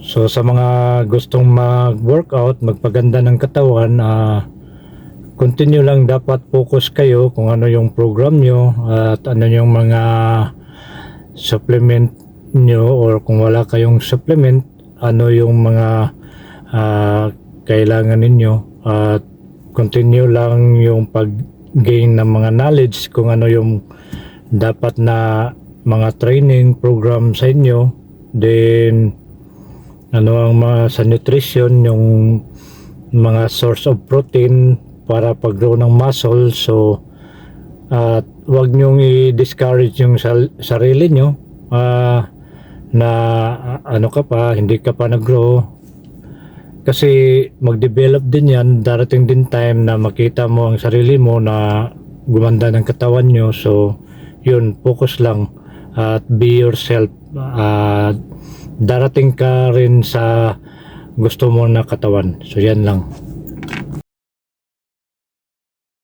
So sa mga gustong mag-workout, magpaganda ng katawan, continue lang, dapat focus kayo kung ano yung program nyo at ano yung mga supplement nyo, or kung wala kayong supplement, ano yung mga kailangan ninyo, at continue lang yung pag-gain ng mga knowledge kung ano yung dapat na mga training program sa inyo. Then ano ang mga sa nutrition, yung mga source of protein para pag-grow ng muscle. So at wag nyong i-discourage yung sarili nyo na ano ka pa, hindi ka pa nag-grow, kasi mag-develop din yan. Darating din time na makita mo ang sarili mo na gumanda ng katawan nyo. So yun, focus lang at be yourself. Darating ka rin sa gusto mo na katawan. So yan lang.